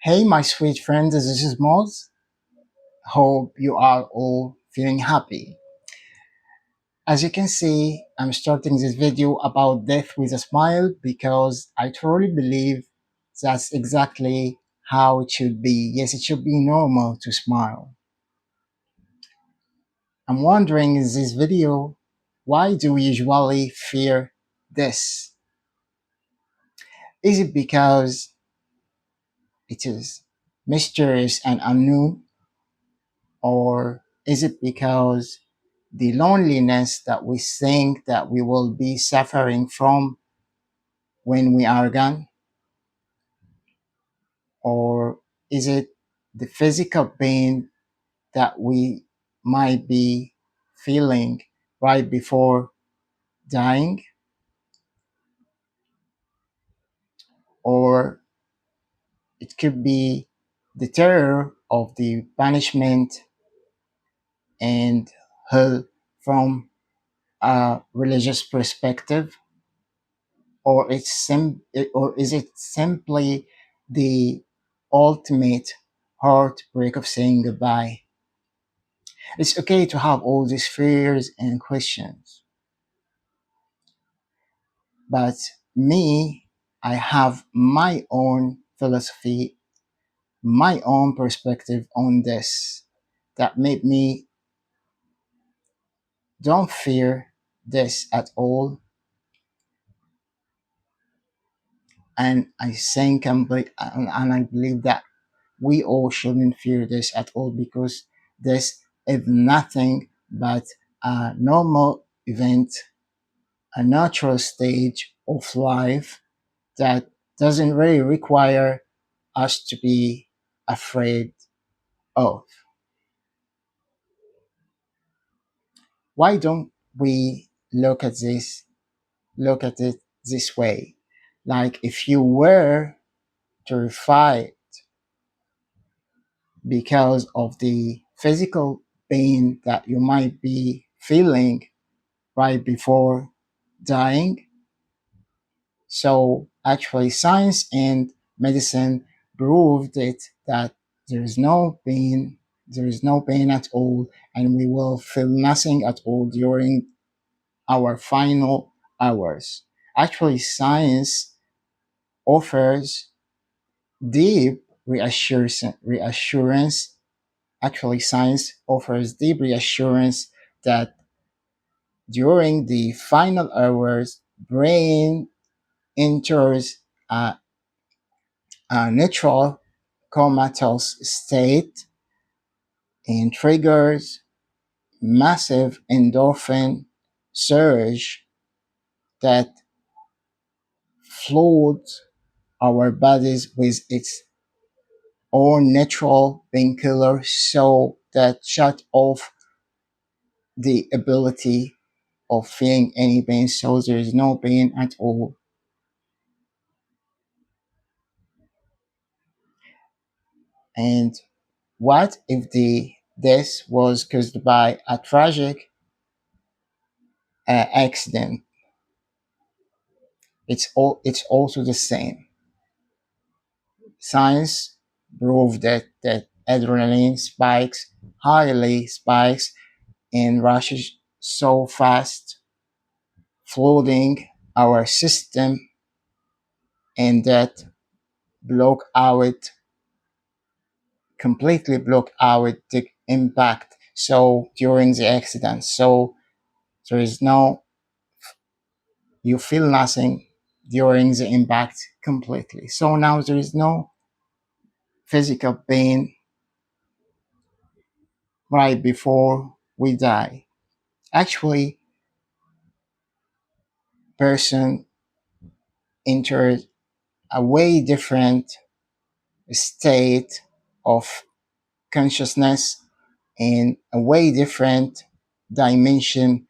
Hey, my sweet friends, this is Moz. Hope you are all feeling happy. As you can see, I'm starting this video about death with a smile because I truly believe that's exactly how it should be. Yes, it should be normal to smile. I'm wondering in this video, why do we usually fear this? Is it because it is mysterious and unknown? Or is it because the loneliness that we think that we will be suffering from when we are gone? Or is it the physical pain that we might be feeling right before dying? Or it could be the terror of the punishment and hell from a religious perspective? Or or is it simply the ultimate heartbreak of saying goodbye? It's okay to have all these fears and questions, but me, I have my own philosophy, my own perspective on this that made me don't fear this at all. And I think and I believe that we all shouldn't fear this at all, because this is nothing but a normal event, a natural stage of life that doesn't really require us to be afraid of. Why don't we look at it this way? Like, if you were terrified because of the physical pain that you might be feeling right before dying. So actually, science and medicine proved it that there is no pain, there is no pain at all, and we will feel nothing at all during our final hours. Actually, science offers deep reassurance. Actually, science offers deep reassurance that during the final hours, brain enters a neutral comatose state and triggers massive endorphin surge that floods our bodies with its own natural painkiller, so that shut off the ability of feeling any pain, so there is no pain at all. And what if the death was caused by a tragic accident? It's also the same. Science proved that adrenaline spikes and rushes so fast, flooding our system, and that block out completely block out the impact. So during the accident, so there is no, you feel nothing during the impact completely. So now there is no physical pain right before we die. Actually, person enters a way different state of consciousness in a way different dimension,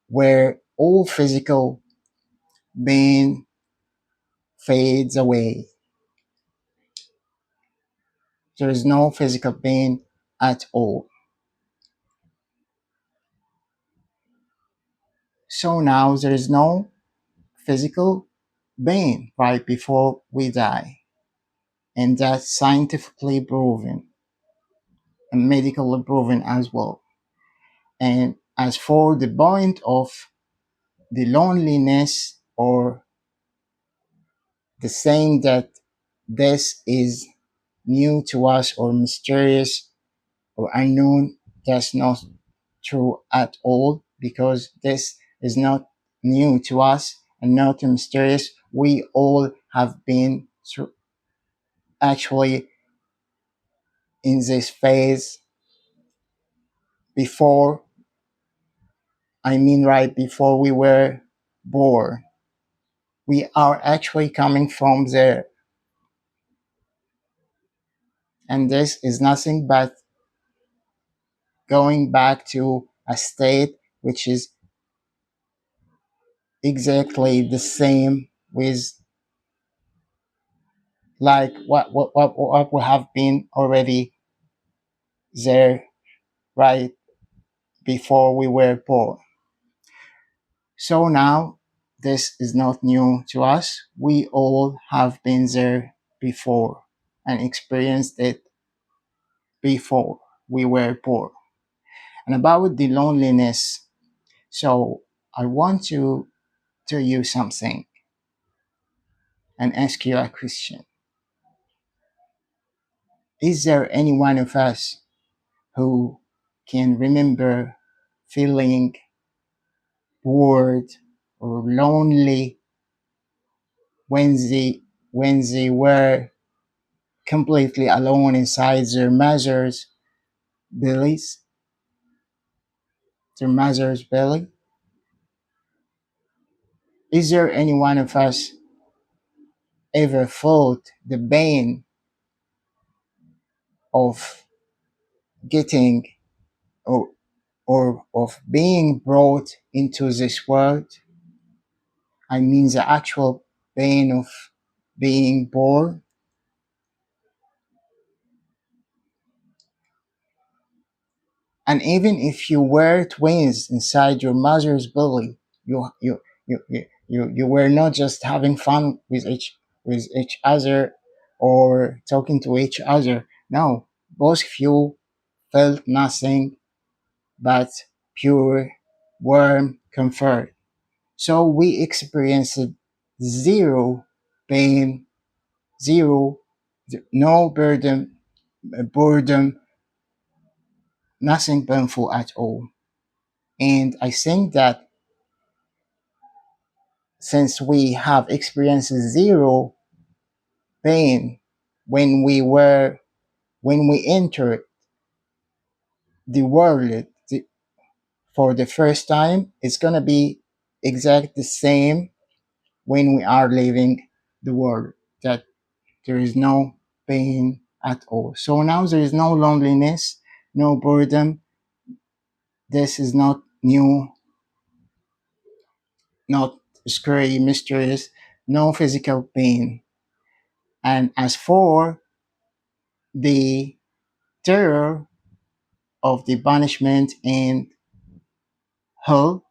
where all physical pain fades away. There is no physical pain at all. So now there is no physical pain right before we die. and that's scientifically proven and medically proven as well. And as for the point of the loneliness, or the saying that this is new to us or mysterious or unknown, that's not true at all, because this is not new to us and not mysterious. We all have been through, actually, in this phase before. I mean, right before we were born. We are actually coming from there. And this is nothing but going back to a state which is exactly the same with like what we have been already there right before we were born. So now this is not new to us. We all have been there before and experienced it before we were born. And about the loneliness, so I want to tell you something and ask you a question. Is there any one of us who can remember feeling bored or lonely when they were completely alone inside their mother's bellies, their mother's belly? Is there any one of us ever felt the pain of getting, or of being brought into this world? I mean the actual pain of being born. And even if you were twins inside your mother's belly, you were not just having fun with each other or talking to each other. No, both of you felt nothing but pure warm comfort. So we experienced zero pain, zero, no boredom, nothing painful at all. And I think that since we have experienced zero pain when we entered the world for the first time, it's gonna be exact the same when we are leaving the world. That there is no pain at all. So now there is no loneliness, no boredom. This is not new, not scary, mysterious, no physical pain. And as for the terror of the banishment and hell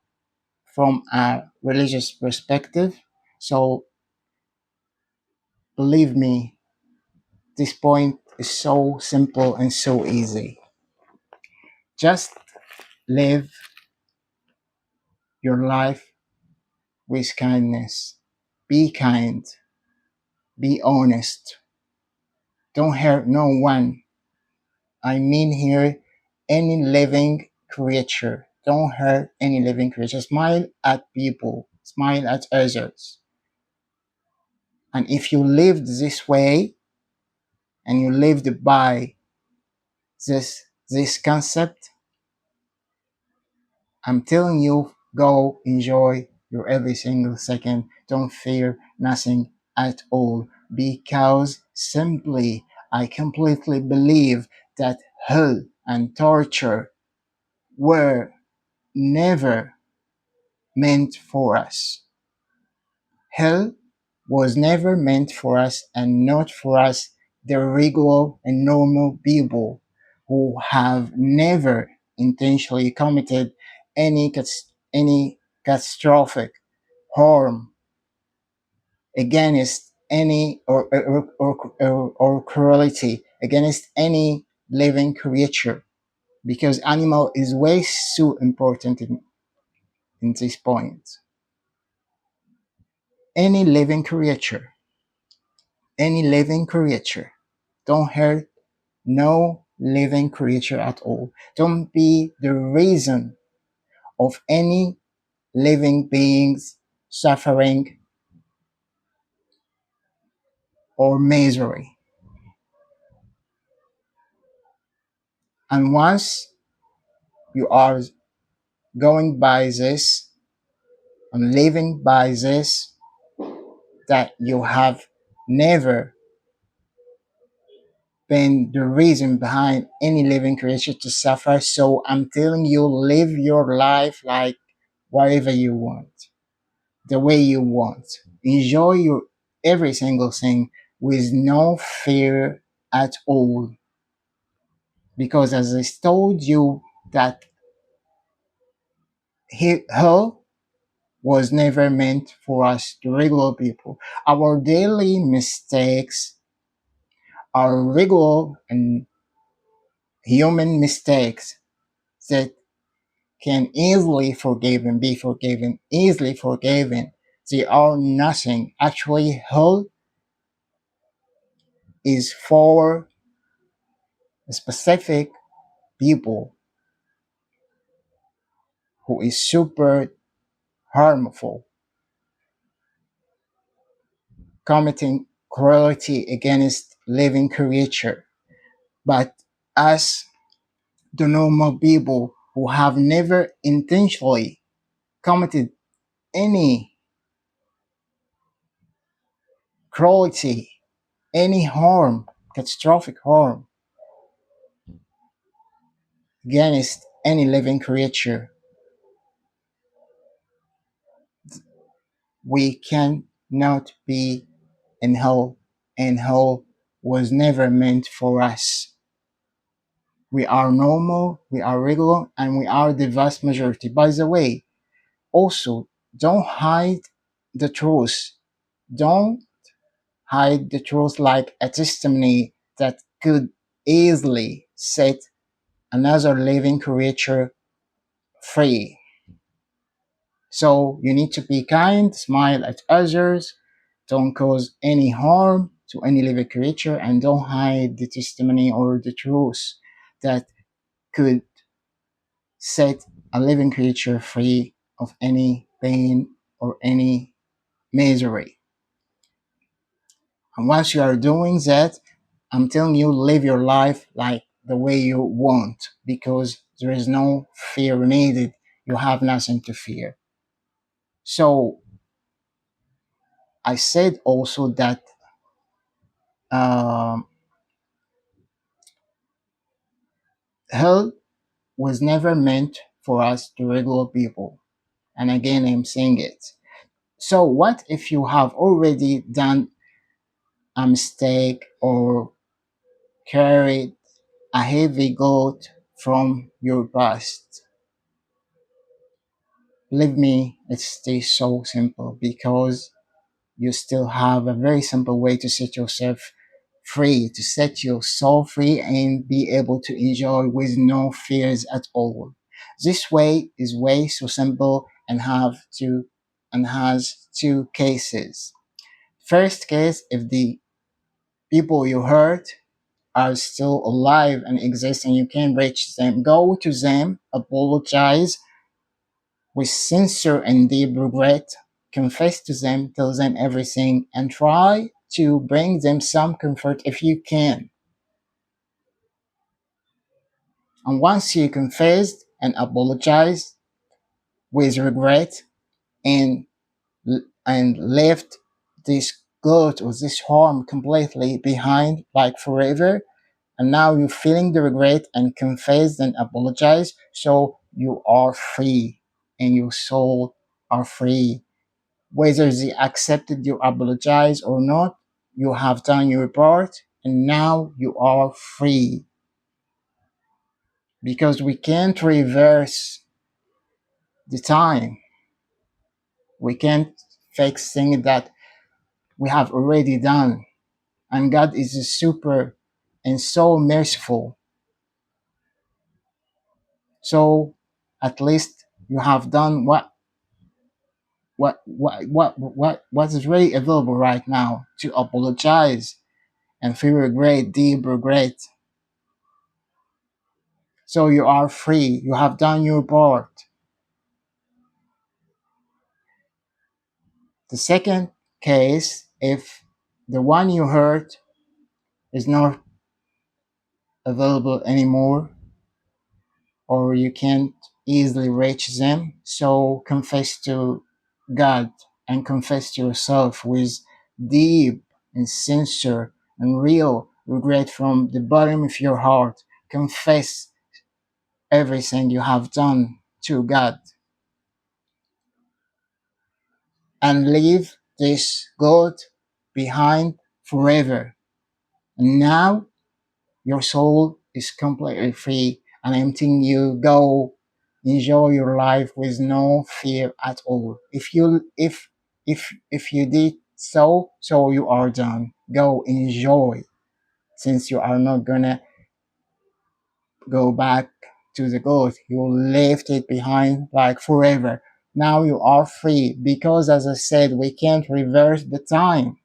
from a religious perspective, so believe me, this point is so simple and so easy. Just live your life with kindness. Be kind. Be honest. Don't hurt no one. I mean here, any living creature. Don't hurt any living creature. Smile at people. Smile at others. And if you lived this way and you lived by this concept, I'm telling you, go enjoy your every single second. Don't fear nothing at all, because simply I completely believe that hell and torture were never meant for us. Hell was never meant for us, and not for us, the regular and normal people who have never intentionally committed any catastrophic harm against any or cruelty against any living creature, because animal is way so important in this point. Any living creature, any living creature, don't hurt no living creature at all. Don't be the reason of any living beings suffering or misery. And once you are going by this and living by this, that you have never been the reason behind any living creature to suffer. So I'm telling you, live your life like whatever you want, the way you want. Enjoy your every single thing with no fear at all. Because as I told you, that hell was never meant for us, the regular people. Our daily mistakes are regular and human mistakes that can easily forgiven, be forgiven, easily forgiven. They are nothing. Actually, hell is for specific people who is super harmful, committing cruelty against living creature. But us, the normal people who have never intentionally committed any cruelty, any harm, catastrophic harm against any living creature, we cannot be in hell, and hell was never meant for us. We are normal, we are regular, and we are the vast majority. By the way, also, don't hide the truth. Don't hide the truth like a testimony that could easily set another living creature free. So you need to be kind, smile at others, don't cause any harm to any living creature, and don't hide the testimony or the truth that could set a living creature free of any pain or any misery. And once you are doing that, I'm telling you, live your life like the way you want, because there is no fear needed. You have nothing to fear. So I said also that um, hell was never meant for us, the regular people. And again, I'm saying it. So, what if you have already done a mistake or carried a heavy guilt from your past? Believe me, it stays so simple, because you still have a very simple way to set yourself free, to set your soul free and be able to enjoy with no fears at all. This way is way so simple and has two cases. First case, if the people you hurt are still alive and exist and you can reach them, go to them, apologize with sincere and deep regret, confess to them, tell them everything, and try to bring them some comfort if you can. And once you confessed and apologized with regret and left this guilt or this harm completely behind, like forever, and now you're feeling the regret and confess and apologize, so you are free and your soul are free. Whether they accepted you apologize or not, you have done your part and now you are free. Because we can't reverse the time. We can't fix things that we have already done. And God is super and so merciful. So at least you have done what is really available right now to apologize and feel regret, deep regret. So you are free. You have done your part. The second case, if the one you hurt is not available anymore, or you can't easily reach them, so confess to God and confess to yourself with deep and sincere and real regret from the bottom of your heart. Confess everything you have done to God and leave this God behind forever. And now your soul is completely free, and I'm telling you, go enjoy your life with no fear at all. If you did so you are done. Go enjoy, since you are not gonna go back to the God. You left it behind like forever. Now you are free because, as I said, we can't reverse the time.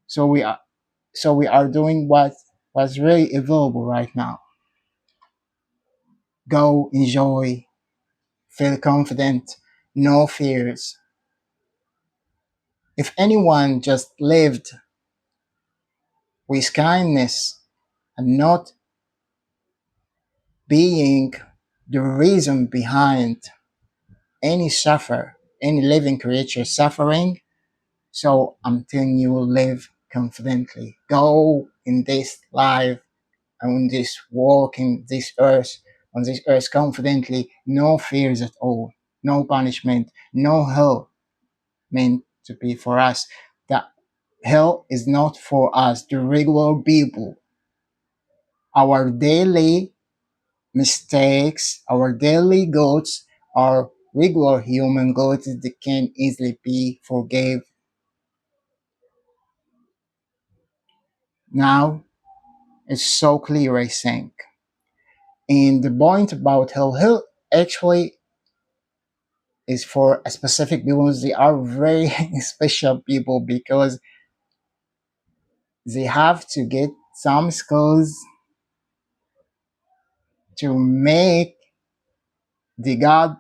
So we are doing what's really available right now. Go enjoy, feel confident, no fears. If anyone just lived with kindness and not being the reason behind any living creature suffering, so I'm telling you, live confidently. Go in this life, on this walk in this earth, on this earth confidently, no fears at all, no punishment, no hell meant to be for us. That hell is not for us, the regular people. Our daily mistakes, our daily goats are regular human goats that can easily be forgave. Now it's so clear, I think. And the point about hell actually is for a specific people. They are very special people because they have to get some skills to make the God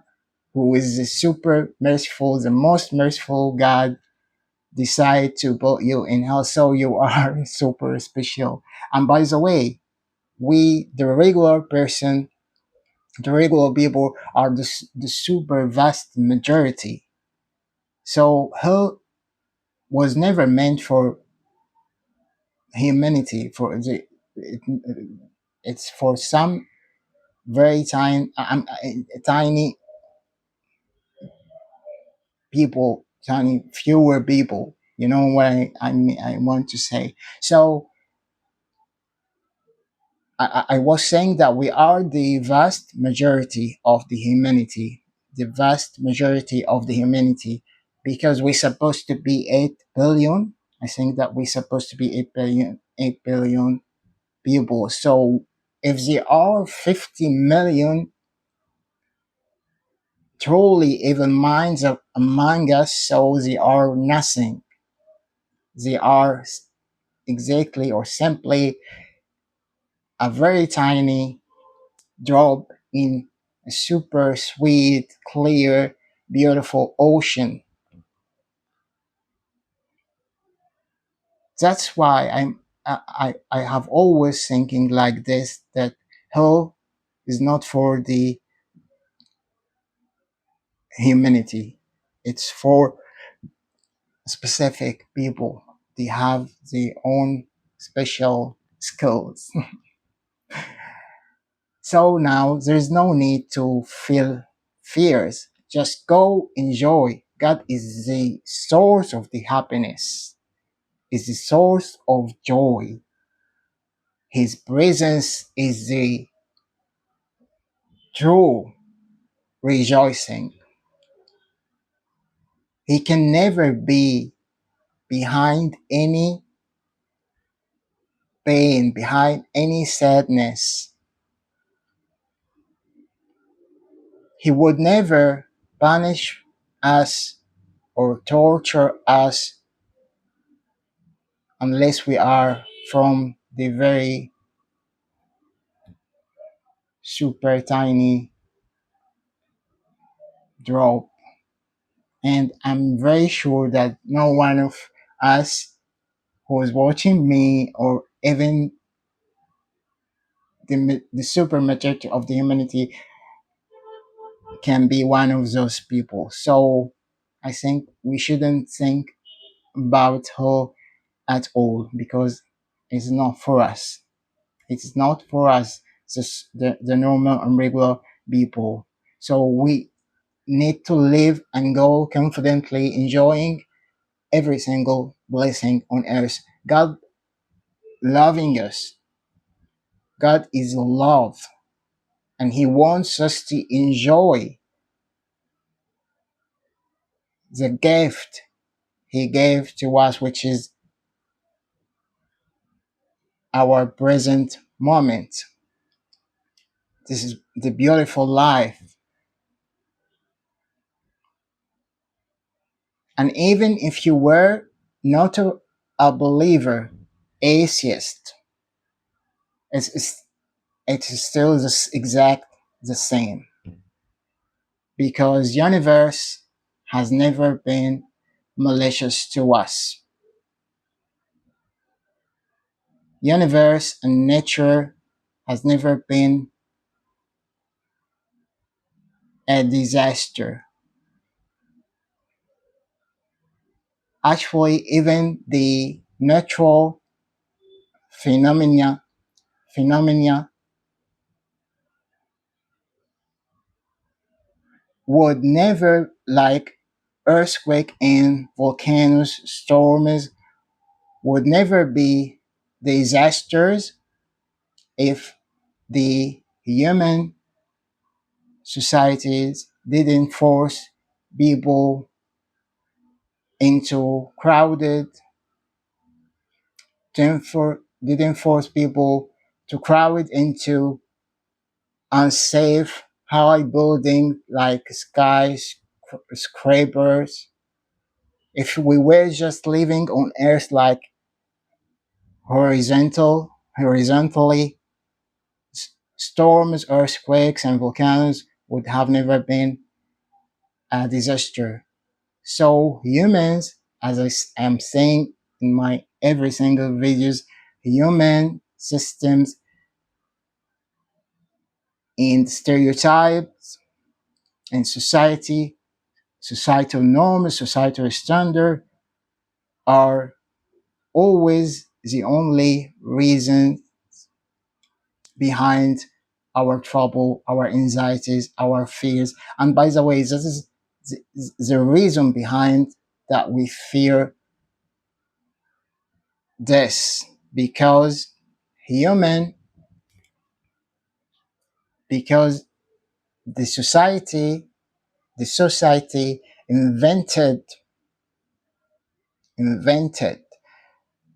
who is the super merciful, the most merciful God, decide to put you in hell. So you are super special. And by the way, we, the regular person, the regular people, are the super vast majority. So hell was never meant for humanity. It's for some very tiny people, tiny fewer people. You know what I want to say. So I was saying that we are the vast majority of the humanity, the vast majority of the humanity, because we're supposed to be 8 billion. I think that we're supposed to be 8 billion people. So if there are 50 million truly even minds among us, so they are nothing. They are exactly or simply a very tiny drop in a super sweet, clear, beautiful ocean. That's why I have always thinking like this, that hell is not for the humanity. It's for specific people. They have their own special skills. So now there's no need to feel fears. Just go enjoy. God is the source of the happiness, is the source of joy. His presence is the true rejoicing. He can never be behind any pain, behind any sadness. He would never punish us or torture us unless we are from the very super tiny drop. And I'm very sure that no one of us who is watching me, or even the super majority of the humanity, can be one of those people. So I think we shouldn't think about her at all, because it's not for us. It's not for us, just the normal and regular people. So we need to live and go confidently, enjoying every single blessing on earth. God loving us. God is love, and He wants us to enjoy the gift He gave to us, which is our present moment. This is the beautiful life. And even if you were not a believer, atheist, it's, it's still the exact the same, because universe has never been malicious to us. Universe and nature has never been a disaster. Actually, even the natural phenomena would never, like earthquake and volcanoes, storms, would never be disasters if the human societies didn't force people into crowded, didn't force people to crowd into unsafe high building like skyscrapers. If we were just living on earth like horizontally, storms, earthquakes, and volcanoes would have never been a disaster. So humans, as am saying in my every single videos, human systems and stereotypes and societal norms, societal standard are always the only reason behind our trouble, our anxieties, our fears. And by the way, this is the reason behind that we fear this, because human, because the society, the society invented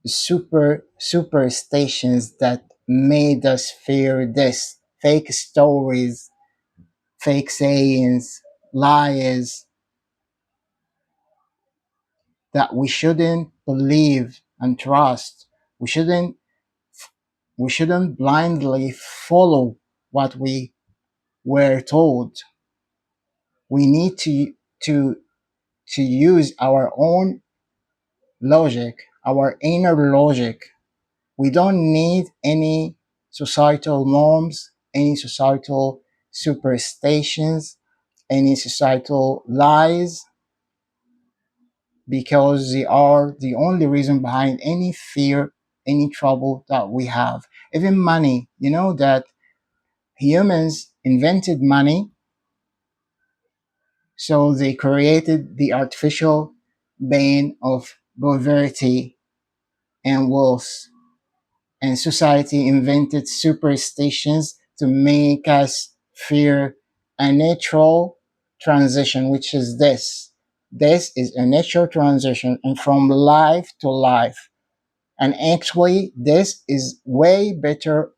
superstitions that made us fear this, fake stories, fake sayings, lies, that we shouldn't believe and trust. We shouldn't we shouldn't blindly follow what we were told. We need to use our own logic, our inner logic. We don't need any societal norms, any societal superstitions, any societal lies, because they are the only reason behind any fear, any trouble that we have. Even money, you know that humans invented money, so they created the artificial bane of poverty and wealth. And society invented superstitions to make us fear a natural transition, which is this. This is a natural transition and from life to life. And actually, this is way better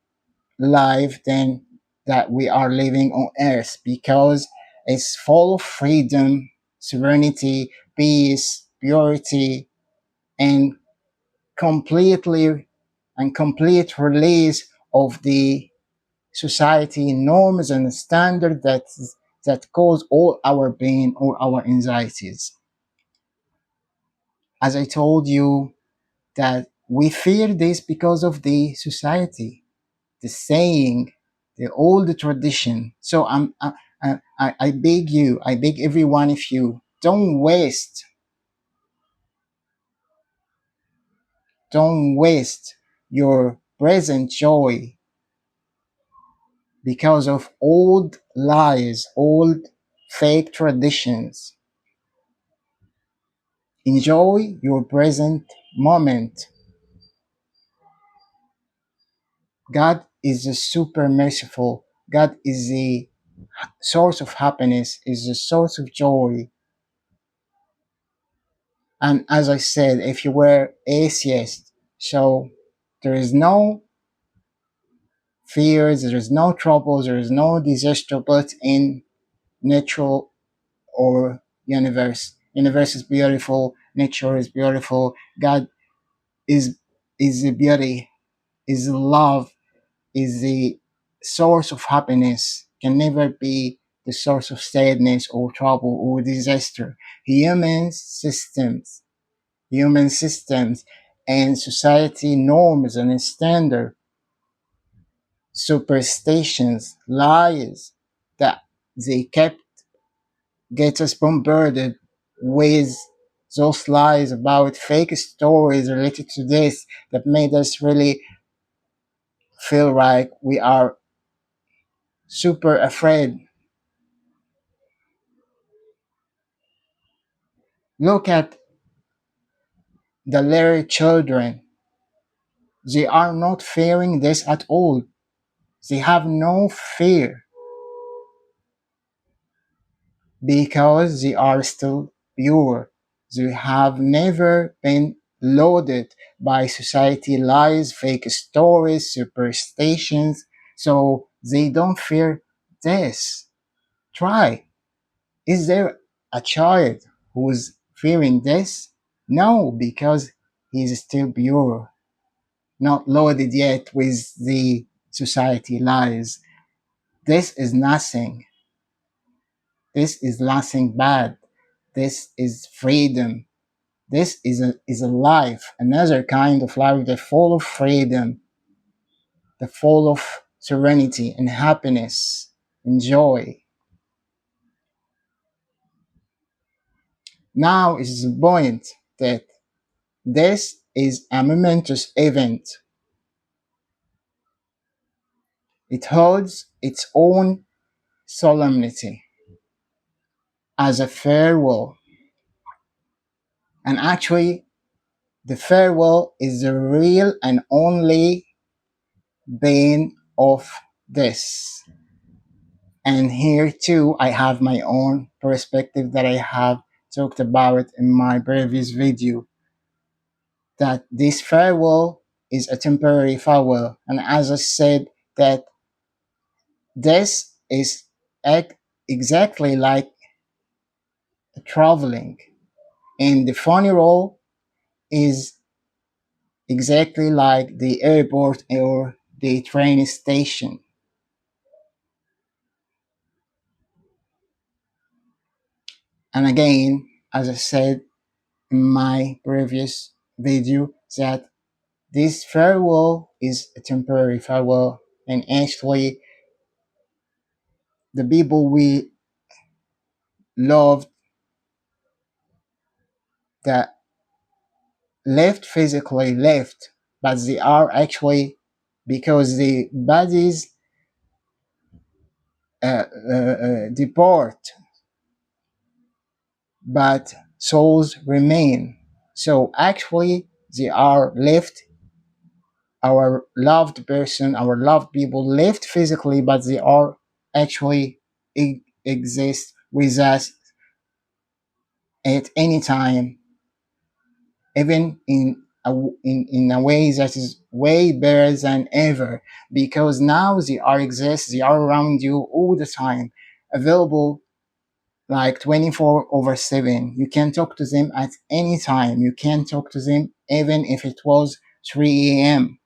life than that we are living on earth because it's full of freedom, serenity, peace, purity, and completely and complete release of the society norms and standards that cause all our pain or our anxieties. As I told you, that we fear this because of the society, the saying, the old tradition. So I beg you, I beg every one of you, don't waste your present joy because of old lies, old fake traditions. Enjoy your present moment. God is a super merciful. God is the source of happiness, is the source of joy. And as I said, if you were atheist, so there is no fears, there is no troubles, there is no disaster, but in natural or universe. Universe is beautiful, nature is beautiful, God is the beauty, is the love, is the source of happiness, can never be the source of sadness or trouble or disaster. Human systems, human systems and society norms and standard, superstitions, lies that they kept get us bombarded with those lies about fake stories related to this that made us really feel like we are super afraid. Look at the little children. They are not fearing this at all. They have no fear because they are still pure. They have never been loaded by society lies, fake stories, superstitions, so they don't fear this. Try. Is there a child who's fearing this? No, because he's still pure, not loaded yet with the society lies. This is nothing. This is nothing bad. This is freedom. This is a life, another kind of life that full of freedom, that full of serenity and happiness and joy. Now is the point that this is a momentous event. It holds its own solemnity as a farewell. And actually, the farewell is the real and only bane of this. And here too, I have my own perspective that I have talked about in my previous video, that this farewell is a temporary farewell. And as I said, that this is exactly like traveling. And the funeral is exactly like the airport or the train station. And again, as I said in my previous video, that this farewell is a temporary farewell, and actually, the people we loved that left physically left, but they are actually because the bodies depart, but souls remain. So actually, they are left. Our loved person, our loved people left physically, but they are actually exist with us at any time, even in a way that is way better than ever, because now they are exist, they are around you all the time, available like 24 over 7. You can talk to them at any time. You can talk to them even if it was 3 a.m.,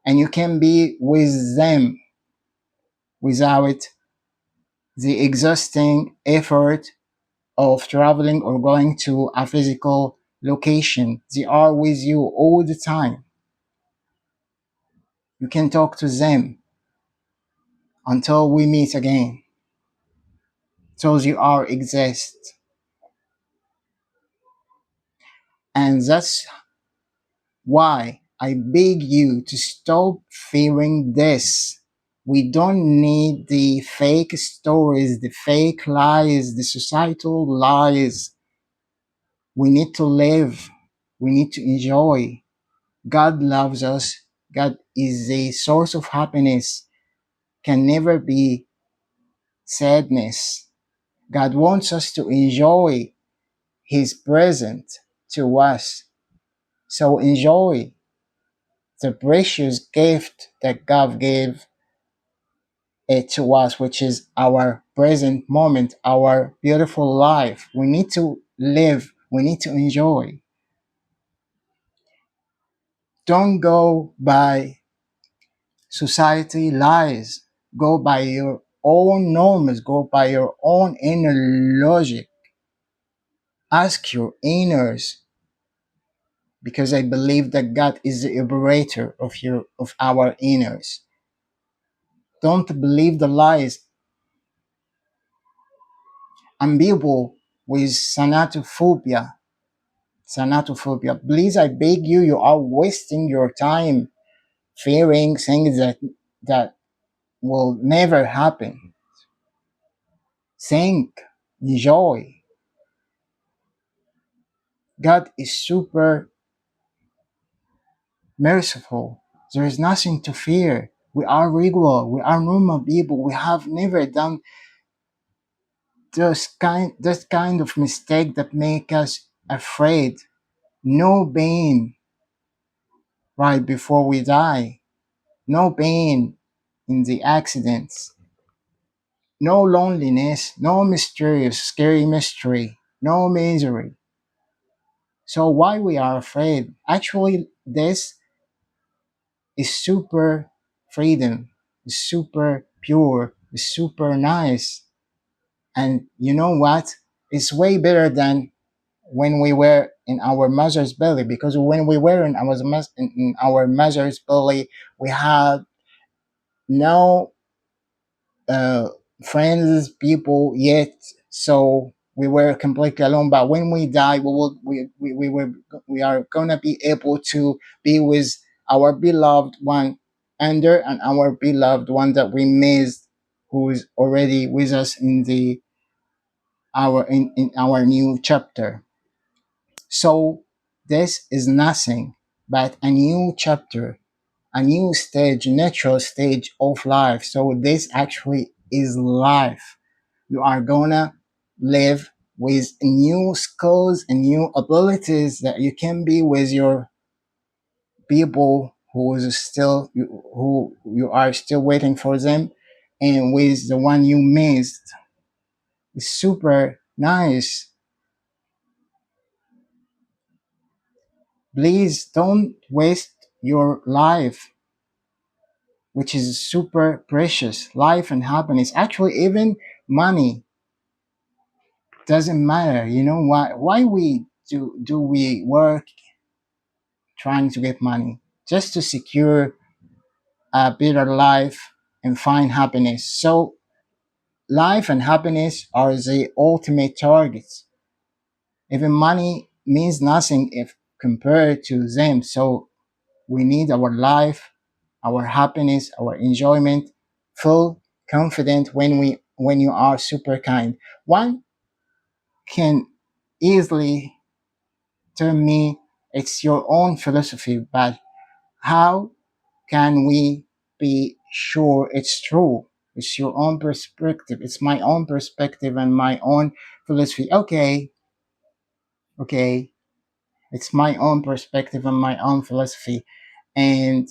and you can be with them without the exhausting effort of traveling or going to a physical location. They are with you all the time. You can talk to them until we meet again. So they are exist. And that's why I beg you to stop fearing this. We don't need the fake stories, the fake lies, the societal lies. We need to live. We need to enjoy. God loves us. God is the source of happiness. Can never be sadness. God wants us to enjoy His present to us. So enjoy the precious gift that God gave it to us, which is our present moment, our beautiful life. We need to live. We need to enjoy. Don't go by society lies. Go by your own norms. Go by your own inner logic. Ask your inners, because I believe that God is the liberator of our inners. Don't believe the lies. And people with thanatophobia, please, I beg you, you are wasting your time fearing things that will never happen. Think, enjoy. God is super merciful. There is nothing to fear. We are regular. We are normal people. We have never done this kind of mistake that make us afraid. No pain right before we die. No pain in the accidents. No loneliness. No mysterious, scary mystery. No misery. So why we are afraid? Actually, this is super freedom. Is super pure. Is super nice. And you know what? It's way better than when we were in our mother's belly, because when we were in our mother's belly, we had no uh, friends, people yet, so we were completely alone. But when we die, we are gonna be able to be with our beloved one under, and our beloved one that we missed, who is already with us in our new chapter. So this is nothing but a new chapter, a new stage, natural stage of life. So this actually is life. You are gonna live with new skills and new abilities that you can be with your people who you are still waiting for them, and with the one you missed. It's super nice. Please don't waste your life, which is super precious. Life and happiness. Actually, even money doesn't matter. You know why? Why we do we work trying to get money? Just to secure a better life and find happiness. So life and happiness are the ultimate targets. Even money means nothing if compared to them. So we need our life, our happiness, our enjoyment, full confident when you are super kind. One can easily tell me it's your own philosophy, but how can we be sure it's true? It's your own perspective. It's my own perspective and my own philosophy. Okay, Okay, it's my own perspective and my own philosophy, and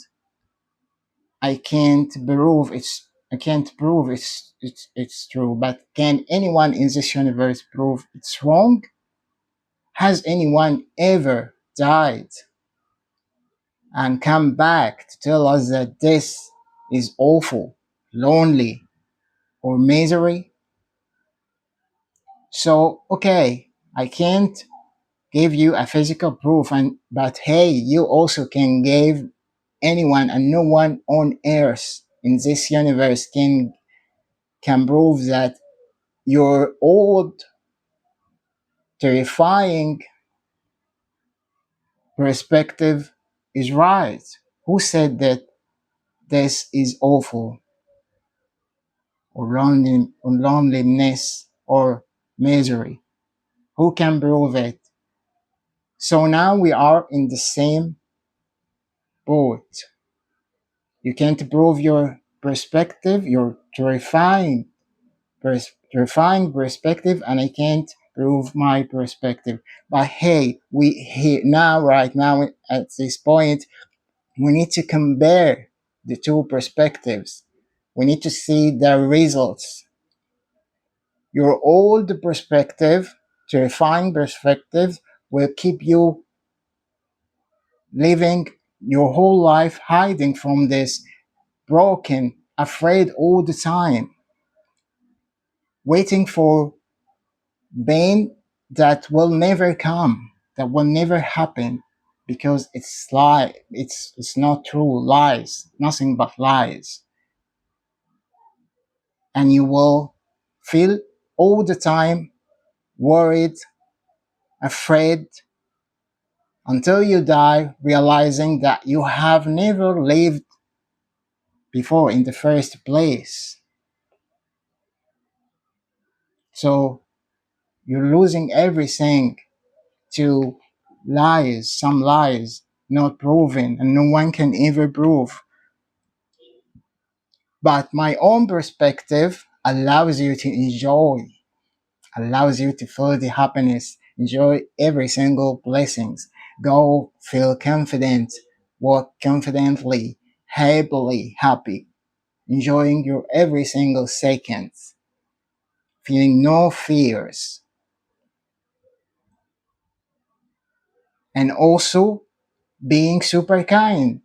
I can't prove it's true. But can anyone in this universe prove it's wrong? Has anyone ever died and come back to tell us that this is awful, lonely, or misery? So okay, I can't give you a physical proof, and but hey, you also can give anyone, and no one on earth in this universe can prove that your old terrifying perspective is right. Who said that this is awful, or loneliness, or misery? Who can prove it? So now we are in the same boat. You can't prove your perspective, your terrifying perspective, and I can't prove my perspective. But hey, we here now, right now, at this point, we need to compare the two perspectives. We need to see the results. Your old perspective, terrifying perspective, will keep you living your whole life hiding from this, broken, afraid all the time, waiting for pain that will never come, that will never happen, because it's not true, lies, nothing but lies. And you will feel all the time worried, afraid, until you die, realizing that you have never lived before in the first place. So you're losing everything to lies, some lies not proven, and no one can ever prove. But my own perspective allows you to enjoy, allows you to feel the happiness, enjoy every single blessings, go feel confident, walk confidently, happy, enjoying your every single second, feeling no fears, and also being super kind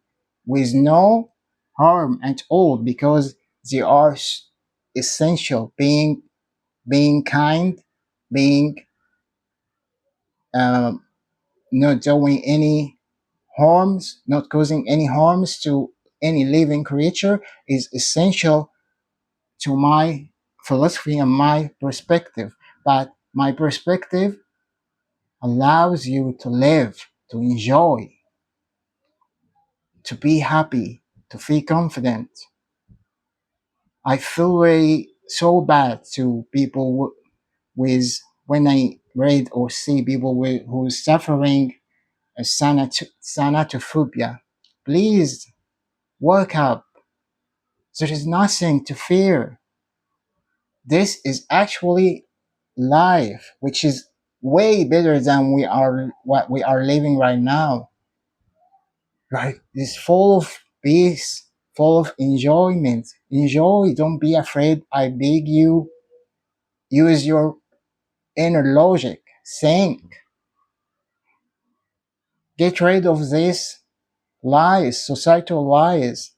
with no harm at all, because they are essential. Being kind, being um, not doing any harms, not causing any harms to any living creature is essential to my philosophy and my perspective. But my perspective allows you to live, to enjoy, to be happy, to feel confident. I feel very so bad to people with when I read or see people who's suffering a thanatophobia. Please wake up. There is nothing to fear. This is actually life, which is way better than what we are living right now. Right? It's full of peace, full of enjoyment. Enjoy. Don't be afraid. I beg you. Use your inner logic. Think. Get rid of these lies, societal lies.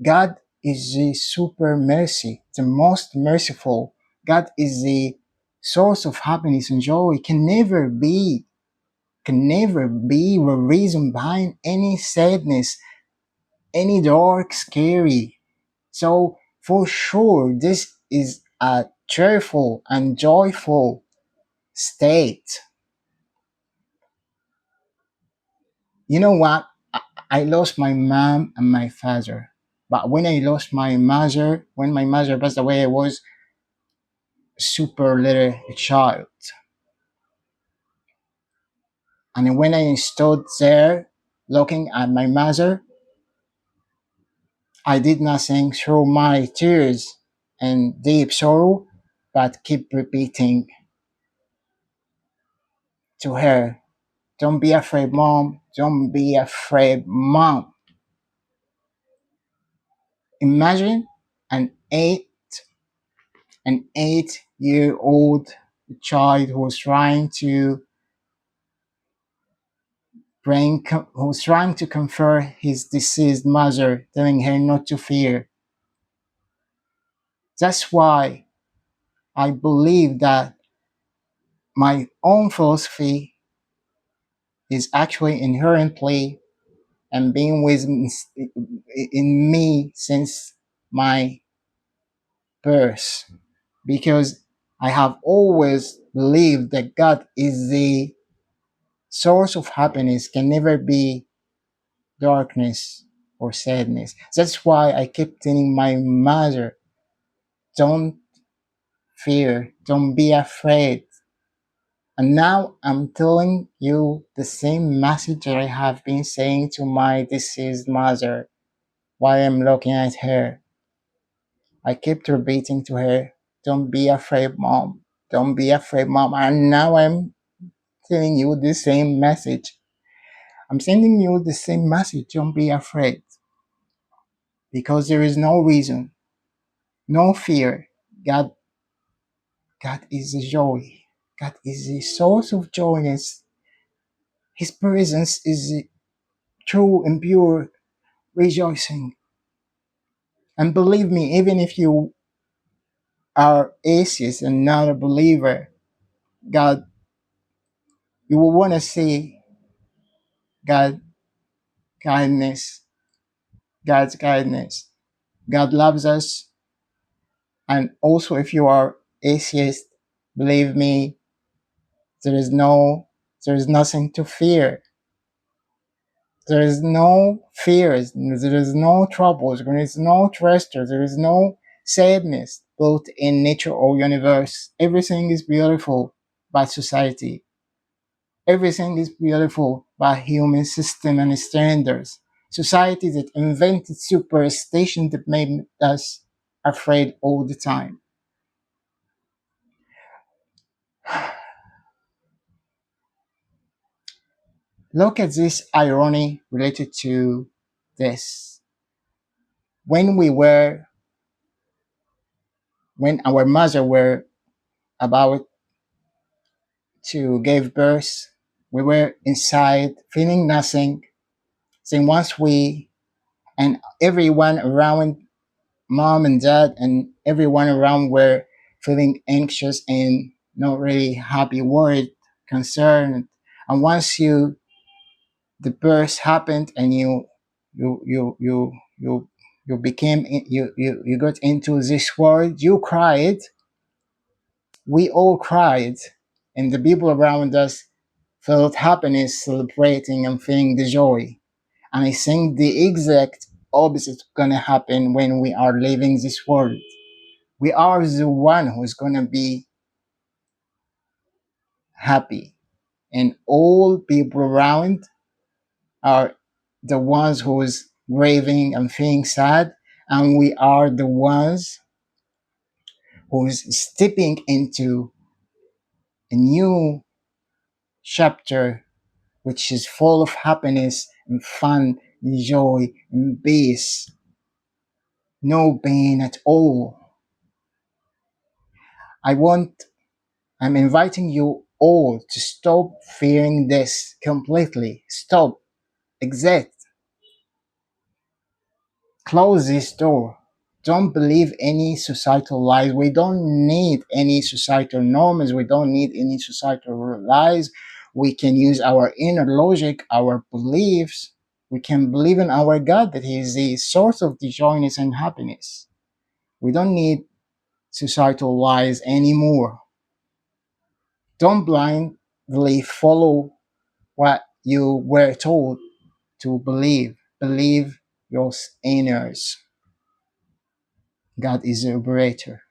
God is the super mercy, the most merciful. God is the source of happiness and joy. Can never be the reason behind any sadness, any dark, scary. So for sure, this is a cheerful and joyful state. You know what? I lost my mom and my father. But when I lost my mother, when my mother passed away, I was super little child. And when I stood there looking at my mother, I did nothing through my tears and deep sorrow. but keep repeating to her, don't be afraid, mom. Don't be afraid, mom. Imagine an 8-year old child who's trying to who's trying to comfort his deceased mother, telling her not to fear. That's why I believe that my own philosophy is actually inherently and being with in me since my birth, because I have always believed that God is the source of happiness, can never be darkness or sadness. That's why I kept telling my mother, don't fear, don't be afraid. And now I'm telling you the same message that I have been saying to my deceased mother while I'm looking at her. I kept repeating to her, don't be afraid, mom. Don't be afraid, mom. And now I'm telling you the same message. I'm sending you the same message. Don't be afraid. Because there is no reason, no fear. God, God is the joy. God is the source of joy. His presence is the true and pure rejoicing. And believe me, even if you are atheist and not a believer, God, you will want to see God kindness, God's kindness. God loves us. And also, if you are atheist, believe me, there is no, there is nothing to fear. There is no fears. There is no troubles. There is no trust. There is no sadness, both in nature or universe. Everything is beautiful by society. Everything is beautiful by human system and standards. Society that invented superstition that made us afraid all the time. Look at this irony related to this. When we were, when our mother were about to give birth, we were inside feeling nothing. Then once we, and everyone around, mom and dad and everyone around, were feeling anxious and not really happy, worried, concerned. And once you, the birth happened and you became, you got into this world, you cried, we all cried, and the people around us felt happiness, celebrating and feeling the joy. And I think the exact opposite is gonna happen when we are leaving this world. We are the one who's gonna be happy, and all people around are the ones who's grieving and feeling sad, and we are the ones who's stepping into a new chapter which is full of happiness and fun and joy and peace, no pain at all. I want, I'm inviting you all to stop fearing this completely. Stop, exit, close this door. Don't believe any societal lies. We don't need any societal norms. We don't need any societal lies. We can use our inner logic, our beliefs. We can believe in our God that He is the source of the joyness and happiness. We don't need societal lies anymore. Don't blindly follow what you were told to believe. Believe your inners. God is the operator.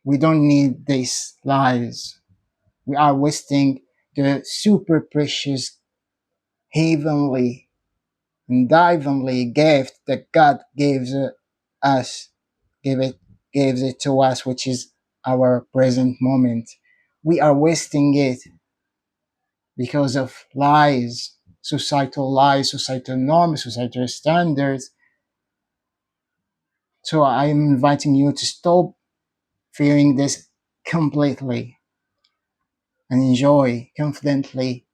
We don't need these lies. We are wasting the super precious heavenly and divinely gift that God gives us. give it gives it to us, which is our present moment. We are wasting it because of lies, societal norms, societal standards. So I'm inviting you to stop fearing this completely and enjoy confidently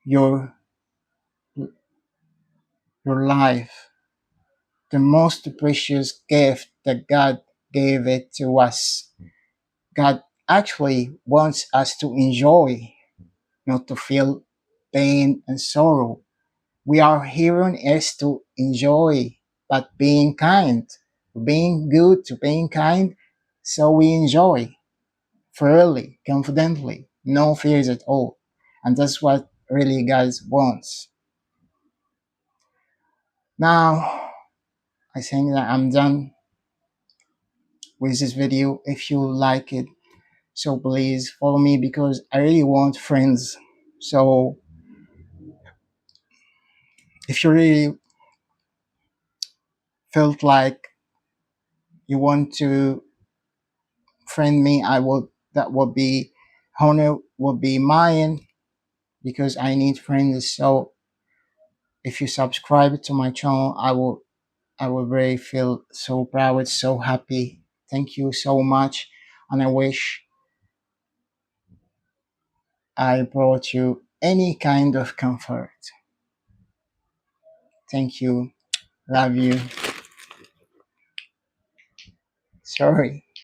your your life, the most precious gift that God gave it to us. God actually wants us to enjoy, not to feel pain and sorrow. We are here on earth to enjoy, but being kind, being good to being kind, so we enjoy freely, confidently, no fears at all. And that's what really God wants. Now, I think that I'm done with this video. If you like it, so please follow me because I really want friends. So if you really felt like you want to friend me, I would that would be honor would be mine because I need friends. So if you subscribe to my channel, I will really feel so proud, so happy. Thank you so much, and I wish I brought you any kind of comfort. Thank you. Love you. Sorry.